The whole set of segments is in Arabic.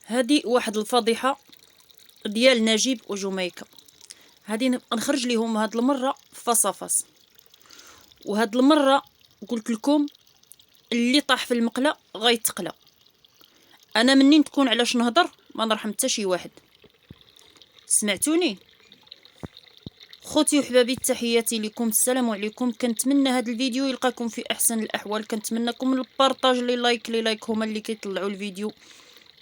هذه واحد الفضيحه ديال نجيب وجميكه. هذه نخرج ليهم هاد المره فصفص، وهاد المره قلت لكم اللي طاح في المقله غيتقلى. انا منين تكون علاش نهضر ما نرحم حتى شي واحد. سمعتوني خوتي وحبابي، تحياتي لكم، السلام عليكم. كنتمنى هذا الفيديو يلقاكم في احسن الاحوال. كنتمنىكم البارطاج، لي لايك هما اللي كيطلعوا الفيديو.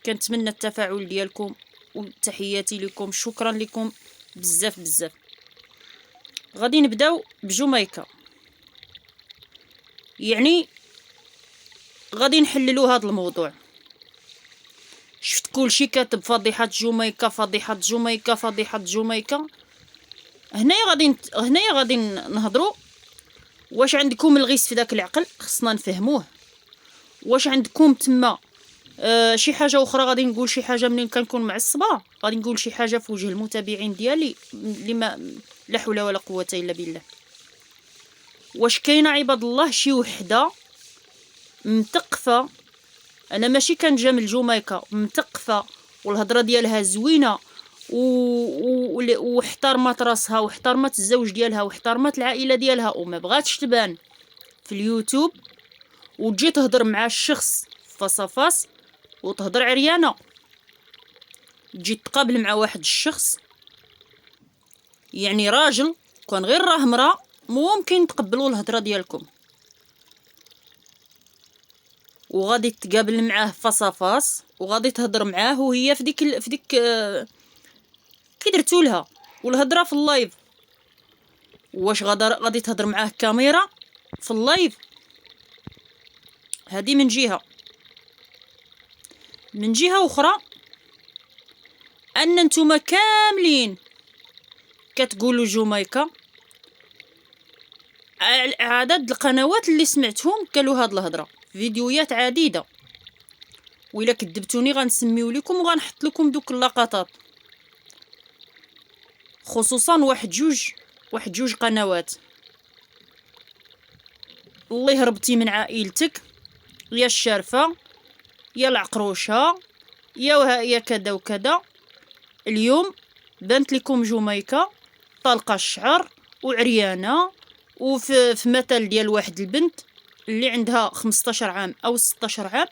كنتمنى التفاعل ديالكم وتحياتي لكم. شكرا لكم بزاف بزاف. غادي نبداو بجميكه، يعني غادي نحللوا هذا الموضوع. شفت كلشي كاتب فضيحه جميكه فضيحه جميكه فضيحه جميكه. هنايا غادي نهضروا. واش عندكم الغيس في داك العقل؟ خصنا نفهموه. واش عندكم تما شي حاجه اخرى؟ غادي نقول شي حاجه منين كنكون معصبه، غادي نقول شي حاجه في وجه المتابعين ديالي اللي ما لا حول ولا قوه الا بالله. واش كاينه عباد الله شي وحده متقفه؟ انا ماشي كنجامل جميكه، متقفه والهضره ديالها زوينه واحترمت راسها واحترمت الزوج ديالها واحترمت العائله ديالها وما بغاتش تبان في اليوتيوب، وتجي تهضر مع الشخص فاس وتهضر عريانه. تجي تقابل مع واحد الشخص، يعني راجل كان غير راه مراه، ممكن تقبلوا الهضره ديالكم، وغادي تقابل معاه فاس وغادي تهضر معاه وهي في ديك كي درتو لها والهضره في اللايف. واش غادي تهضر معاه كاميرا في اللايف؟ هذه من جهه اخرى ان نتوما كاملين كتقولوا جميكه. عدد القنوات اللي سمعتهم قالوا هاد الهضره، فيديوهات عديده، وإلا كذبتوني غنسميو لكم وغنحط لكم دوك اللقطات، خصوصا واحد جوج قنوات. الله هربتي من عائلتك، يا الشارفه يا العقروشه يا كذا وكذا. اليوم بانت لكم جميكه طالقه الشعر وعريانه، وفي مثل ديال واحد البنت اللي عندها 15 عام او 16 عام.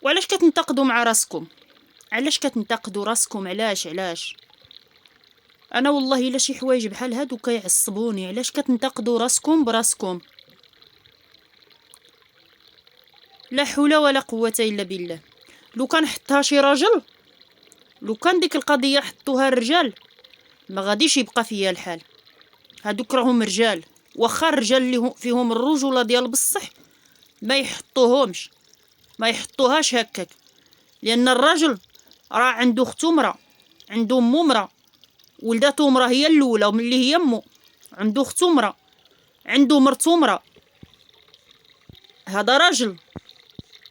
وعلاش كتنتقدوا مع راسكم؟ علاش كتنتقدوا راسكم؟ علاش انا والله الا شي حوايج بحال هادو كيعصبوني. علاش كتنتقدوا راسكم براسكم؟ لا حول ولا قوه الا بالله. لو كان حطها شي راجل، لو كان ديك القضيه حطوها الرجال، ما غاديش يبقى فيا الحال. هادوك راهم رجال، واخا الرجال اللي فيهم الرجوله ديال بصح ما يحطوهاش هكاك، لان الراجل راه عنده اختو مرا، عنده امو مرا، ولداتو مرا هي الاولى وملي هي امو، عنده اختو مرا، عنده مرتو مرا. هذا راجل.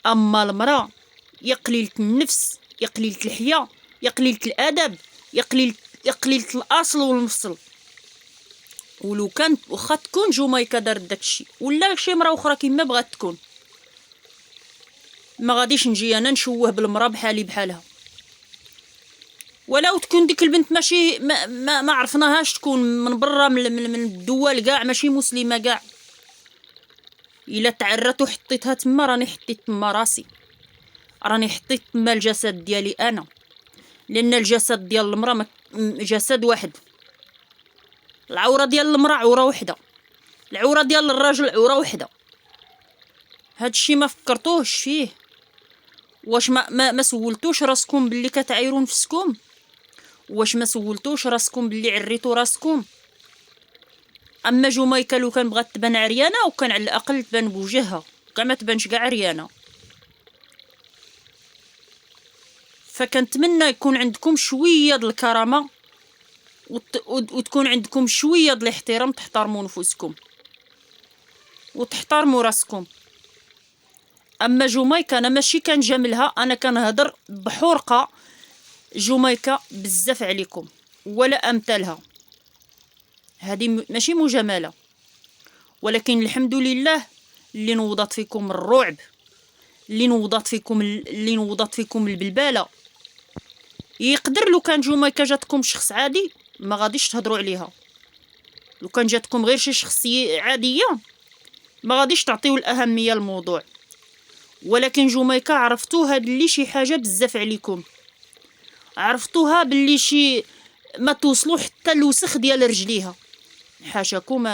اما المراه يا قليله النفس، يا قليله الحياه، يا قليله الادب، يا قليله الاصل والمفصل. ولو كانت واخا تكون جميكه دارت داكشي ولا شي مرا اخرى كيما بغات تكون، ما غاديش نجي انا نشوه بالمراه بحالها. ولو تكون ديك البنت ماشي ما عرفناهاش، تكون من برا من الدول كاع، ماشي مسلمه كاع. الا تعرت وحطيتها تما راني حطيت تما راسي، راني حطيت تما الجسد ديالي انا، لان الجسد ديال المراه جسد واحد. العوره ديال المراه عوره وحده، العوره ديال الراجل عوره وحده. هادشي ما فكرتوش فيه؟ واش ما سولتوش راسكم باللي كتعايروا نفسكم؟ واش ما سولتوش راسكم باللي عريتوا راسكم؟ اما جميكه لو كان بغات تبان عريانه، وكان على الاقل تبان بوجهها، كاع ما تبانش كاع عريانه. فكنتمنى يكون عندكم شويه د الكرامه وتكون عندكم شويه د الاحترام، تحترموا نفوسكم وتحترموا راسكم. اما جميكه انا ماشي كنجاملها، انا كنهضر بحرقه. جميكه بزاف عليكم ولا امثالها، هذه ماشي مجامله، ولكن الحمد لله اللي نوضت فيكم الرعب، اللي نوضت فيكم البلباله. يقدر لو كان جوميكا جاتكم شخص عادي ما غاديش تهضروا عليها، لو كان جاتكم غير شي شخصيه عاديه ما غاديش تعطيو الاهميه للموضوع. ولكن جوميكا عرفتوها باللي شي حاجه بزاف عليكم، عرفتوها باللي شي ما توصلوا حتى الوسخ ديال رجليها. حاشاكم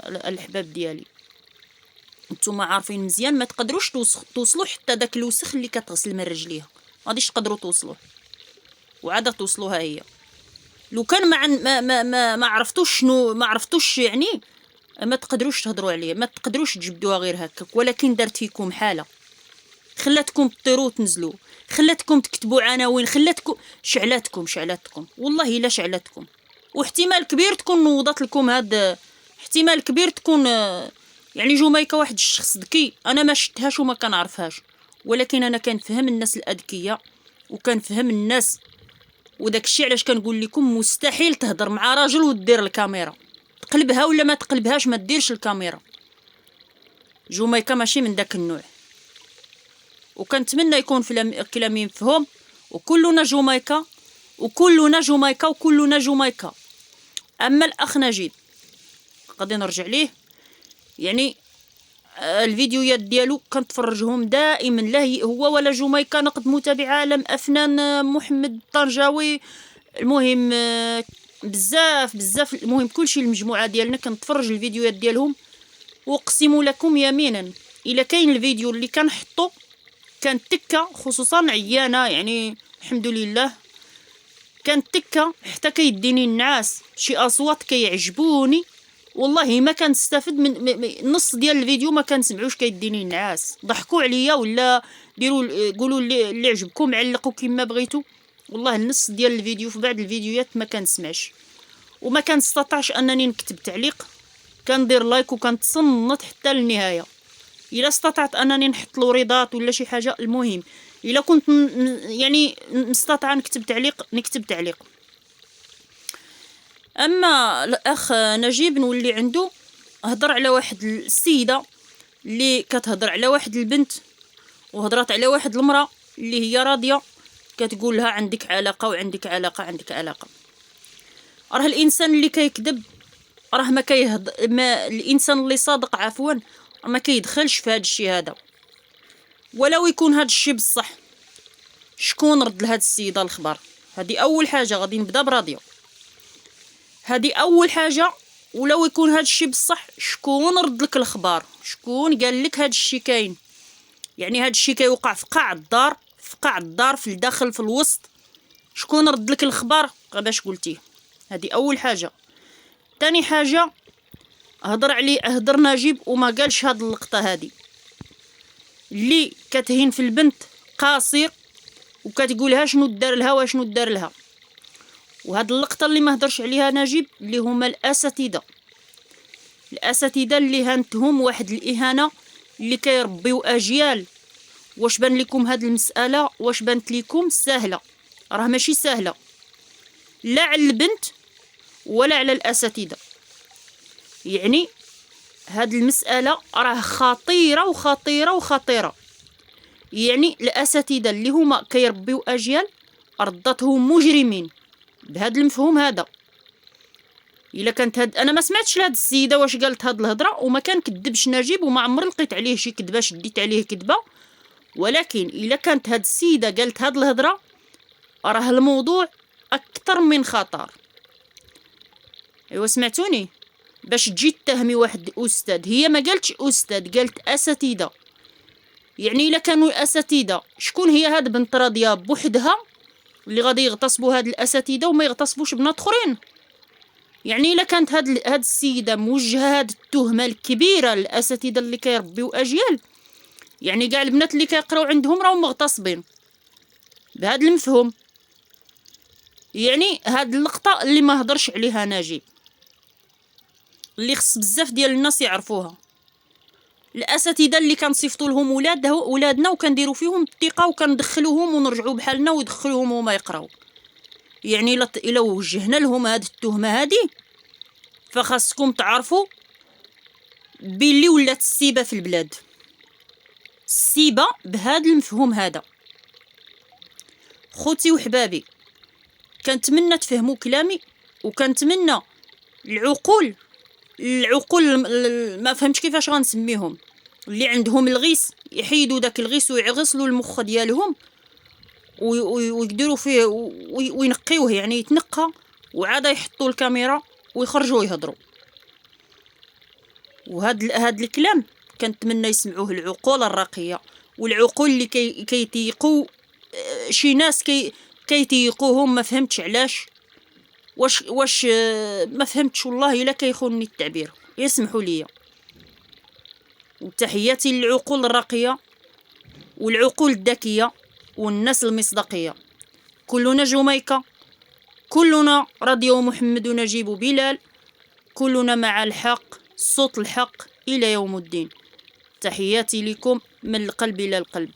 الحباب ديالي، نتوما عارفين مزيان ما تقدروش توصلوا حتى داك الوسخ اللي كتغسل من رجليها، ما غاديش تقدروا توصلوه، وعاده توصلوها هي. لو كان ما عرفتوش شنو، ما عرفتوش يعني ما تقدروش تهضروا عليه، ما تقدروش تجبدوها غير هكاك. ولكن دارت فيكم حاله، خلاتكم تطيروا وتنزلوا، خلاتكم تكتبوا عناوين، خلاتكم شعلاتكم والله الا شعلاتكم. واحتمال كبير تكون نوضت لكم هاد، احتمال كبير تكون يعني جوميكا واحد الشخص ذكي، انا ما شفتهاش وما كنعرفهاش، ولكن انا كنفهم الناس الاذكياء وكنفهم الناس. وداك الشيء علاش كنقول لكم مستحيل تهضر مع راجل ودير الكاميرا، تقلبها ولا ما تقلبهاش ما ديرش الكاميرا. جوميكا ماشي من داك النوع، وكنتمنى يكون في كلامي مفهوم. وكلنا جوميكا وكلنا جوميكا وكلنا جوميكا. اما الاخ نجيب غادي نرجع ليه، يعني الفيديوهات ديالو كنتفرجهم دائما، لا هو ولا جوميكا، نقد متابع عالم افنان محمد الطنجاوي، المهم بزاف المهم كلشي المجموعه ديالنا كنتفرج الفيديوهات ديالهم. واقسم لكم يمينا الا كاين الفيديو اللي كنحطو كانت تكه، خصوصا عيانه يعني الحمد لله، كانت تكه حتى كيديني النعاس، شي اصوات كيعجبوني والله ما كنستافد من نص ديال الفيديو، ما كنسمعوش كيديني النعاس. ضحكوا عليا ولا ديروا قولوا اللي عجبكم، علقوا كما بغيتوا، والله النص ديال الفيديو في بعض الفيديوهات ما كنسمعش وما كنستطيعش انني نكتب تعليق، كندير لايك وكنتصنت حتى للنهايه. الا استطعت انني نحط له رضات ولا شي حاجه، المهم الا كنت يعني نستطيع نكتب تعليق. اما الاخ نجيب نولي عنده هضر على واحد السيده اللي كتهضر على واحد البنت، وهضرات على واحد المراه اللي هي راضيه، كتقول لها عندك علاقه وعندك علاقه. راه الانسان اللي كيكذب راه ما الانسان اللي صادق عفوا ما كيدخلش في هذا الشيء هذا. ولو يكون هذا الشيء بصح، شكون رد لهاد السيده الخبر؟ هذه اول حاجه، غادي نبدا براضيه، هذه اول حاجه. ولو يكون هذا الشيء بصح، شكون رد لك الخبر؟ شكون قال لك هذا الشيء كاين؟ يعني هذا الشيء كيوقع في قاع الدار في الداخل في الوسط، شكون رد لك الخبر باش قلتيه؟ هذه اول حاجه. ثاني حاجه، هضر نجيب وما قالش هاد اللقطه هذه اللي كتهين في البنت قاصر وكتقولها شنو دار لها وشنو دار لها. وهاد اللقطه اللي ما هضرش عليها نجيب اللي هما الاساتذه اللي هانتهم واحد الاهانه اللي كيربيو اجيال. واش بان لكم هاد المساله؟ واش بانت لكم سهله؟ راه ماشي سهله، لا على البنت ولا على الاساتذه. يعني هاد المساله راه خطيره. يعني الاساتذه اللي هما كيربيو اجيال رضتهم مجرمين بهذا المفهوم هذا. الا كانت انا ما سمعتش لهاد السيده واش قالت هاد الهضره، وما كان كذبش نجيب وما عمر لقيت عليه شي كذبه شديت عليه كذبه. ولكن الا كانت هاد السيده قالت هاد الهضره راه الموضوع اكثر من خطر. ايوا سمعتوني؟ باش تجي تهمي واحد استاذ، هي ما قالتش استاذ، قالت اساتذه. يعني الا كانوا اساتذه، شكون هي هاد بنت راضيه بوحدها اللي غادي يغتصبوا هاد الاساتذه وما يغتصبوش بنات اخرين؟ يعني الا كانت هاد السيده موجهه هاد التهمه الكبيره للاساتذه اللي كيربيو اجيال، يعني كاع البنات اللي كيقراو عندهم راهم مغتصبين بهذا المفهوم. يعني هاد اللقطه اللي ما هضرش عليها نجيب، اللي خص بزاف ديال الناس يعرفوها. الاساتذه اللي كنصيفطوا لهم ولادنا وكنديروا فيهم الثقه وكندخلوهم ونرجعوا بحالنا ويدخلوهم وما يقراو، يعني الا وجهنا لهم هاد التهمه هادي فخاصكم تعرفوا باللي ولات السيبه في البلاد. السيبة بهذا المفهوم هذا. خوتي وحبابي، كنتمنى تفهموا كلامي، وكنتمنى العقول ما فهمتش كيفاش غنسميهم، اللي عندهم الغيس يحيدوا داك الغيس ويغسلوا المخ ديالهم ويديروا فيه وينقيوه، يعني يتنقى، وعاد يحطوا الكاميرا ويخرجوا يهضروا. هاد الكلام كنتمنى يسمعوه العقول الراقيه، والعقول اللي كيتيقوا شي ناس كيتيقوهم. ما فهمتش علاش، واش ما فهمتش والله الا كيخونني التعبير، يسمحوا لي. وتحياتي للعقول الراقيه والعقول الذكيه والناس المصداقيه. كلنا جميكة، كلنا راديو محمد ونجيب بلال، كلنا مع الحق، صوت الحق إلى يوم الدين. تحياتي لكم من القلب إلى القلب.